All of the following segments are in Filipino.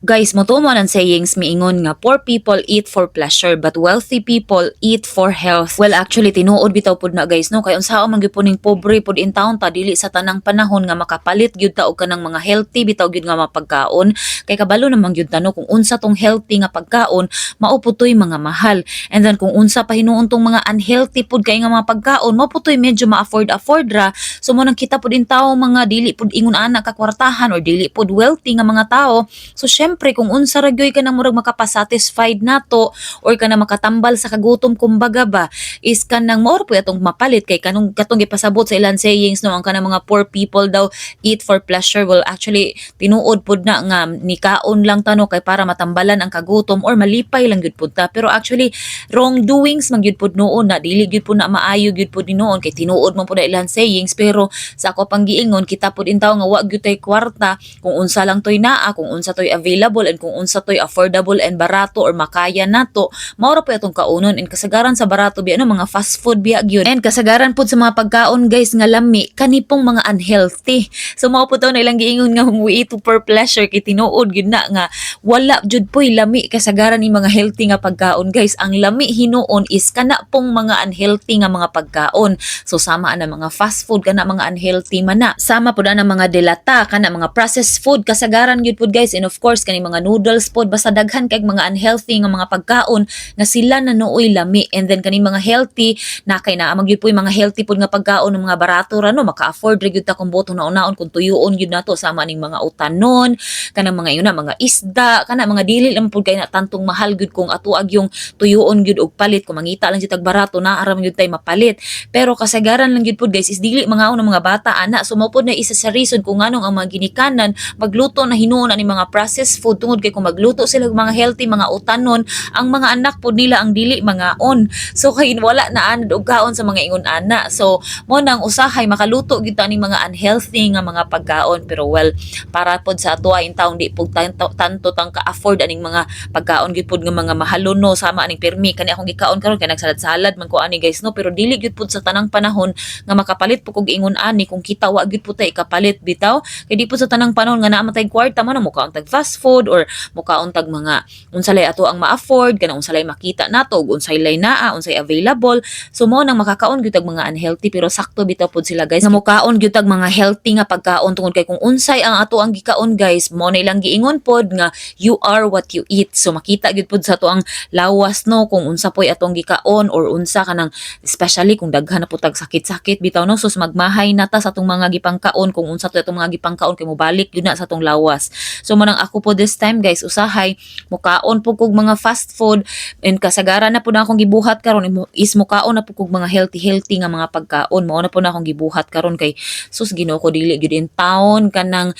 Guys, motumo ng sayings miingon nga poor people eat for pleasure but wealthy people eat for health. Well, actually tinuod bitaw pud na guys no kay unsaon man gyud puning pobre pud in town ta dili sa tanang panahon nga makapalit gyud ta og kanang mga healthy bitaw gyud nga mapagkaon. Kay kabalo naman gyud ta no kung unsa tong healthy nga pagkaon mao putoy mga mahal. And then kung unsa pa hinuon tong mga unhealthy pud kay nga mga pagkaon mao putoy medyo ma-afford ra. So mo nang kita pud in tawo mga dili pud ingon ana ka kwartahan or dili pud wealthy nga mga tao. So syempre kung unsa ra gyoy ka nang murag makapasatisfied nato or ka na makatambal sa kagutom kumbaga ba is kanang more po atong mapalit kay kanong katong gipasabot sa ilang sayings no ang kanang mga poor people daw eat for pleasure. Well actually tinuod pud na nga nikaon lang tano kay para matambalan ang kagutom or malipay lang gyud pud ta pero actually wrongdoings man gyud pud noon na dili gyud pud na maayo gyud pud noon kay tinuod man pud na ilang sayings pero sa ako pang giingon kita pud intaw nga wa gyud tay kwarta kung unsa lang toy naa kung unsa toy available and kung unsa toy affordable and barato or makaya nato mao ra po atong kaunon and kasagaran sa barato biya ano mga fast food biya gyud and kasagaran pud sa mga pagkaon guys nga lami kanipong mga unhealthy so mao po na ilang giingon nga we eat for pleasure kay tinuod gyud na nga wala jud poy lami kasagaran ni mga healthy nga pagkaon guys ang lami hinuon is kana pong mga unhealthy nga mga pagkaon so sama ana mga fast food kana mga unhealthy man na sama pud ana mga delata kana mga processed food kasagaran gyud pud guys and of course kani mga noodles pod basta daghan kay mga unhealthy nga mga pagkaon nga sila na nooy lami and then kani mga healthy na kay naa magyud poy mga healthy pod nga pagkaon ng mga barato ra no maka-afford ra gyud ta kung boto na unaon kung tuyoon gyud nato sama ning mga utanon kanang mga yun na mga isda kana mga dili lang pod kay na tantong mahal gyud kung atuag yung tuyoon gyud og palit kung mangita lang gyud tag barato na aram gyud tay mapalit pero kasagaran lang gyud pod guys is dili mga ng mga bata ana so mao pod na isa sa reason kung nganong ang mga ginikanan magluto na hinuon ani mga processed food tungod kay kung magluto sila og mga healthy mga utanon ang mga anak pod nila ang dili mga on so kay wala na anad og kaon sa mga ingon ana so mo nang usahay makaluto gyud ta ni mga unhealthy nga mga pagkaon pero well para pod sa atuwa in taon di pud tanto tang ka-afford aning mga pagkaon gyud pud nga mga mahalon no sama aning permi kani akong gikaon karon kay nagsalad-salad man ko ani guys no pero dili gyud pud sa tanang panahon nga makapalit pud kog ingon ani kung kita wa gyud pud tay kapalit bitaw kay di pud sa tanang panahon nga naa matay kwarta man mo kaon tag fast food or mukaon tag mga unsalay ato ang ma-afford kana unsalay makita nato ug unsay lay naa unsay available so mo nang makakaon gyud tag mga unhealthy pero sakto bitaw pud sila guys nga mukaon gyud tag mga healthy nga pagkaon tungod kay kung unsay ang ato ang gikaon guys mo na ilang giingon pod nga you are what you eat so makita gyud pud sa ato ang lawas no kung unsa poy atong gikaon or unsa kanang especially kung daghan na pud tag sakit-sakit bitaw no so magmahay nata sa atong mga gipangkaon kung unsa to atong mga gipangkaon kay mobalik gyud na sa atong lawas so mo nang ako po this time guys usahay mukaon po kog mga fast food and kasagaran na po na akong gibuhat karon is mukaon na po kog mga healthy nga mga pagkaon mao na po na akong gibuhat karon kay sus Ginoo ko dili gyud in town kanang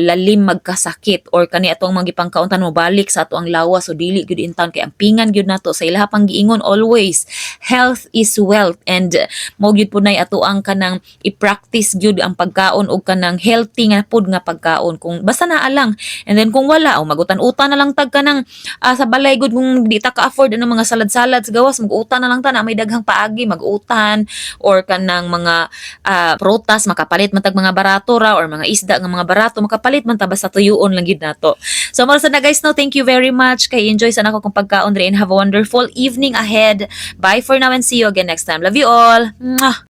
lalim magkasakit or kani atong mga gipangkaon tan mo balik sa ato ang lawas so dili gyud in town kay ang pingan gyud nato sa ilaha pang giingon always health is wealth and mo gyud po nay ato ang kanang i-practice gyud ang pagkaon og kanang healthy nga pud nga pagkaon kung basta naa lang and then kung wala magutan-utan na lang tag kanang sa balay gud kung di ta ka-afford ang mga salad-salad sa gawas mag-utan na lang ta na may daghang paagi mag-utan or kanang mga prutas makapalit man tag mga barato ra or mga isda nga mga barato makapalit man ta basta tuyoon lang gid nato so mo na guys no thank you very much kay enjoy sa nako kung pagkaon and have a wonderful evening ahead bye for now and see you again next time love you all. Mwah!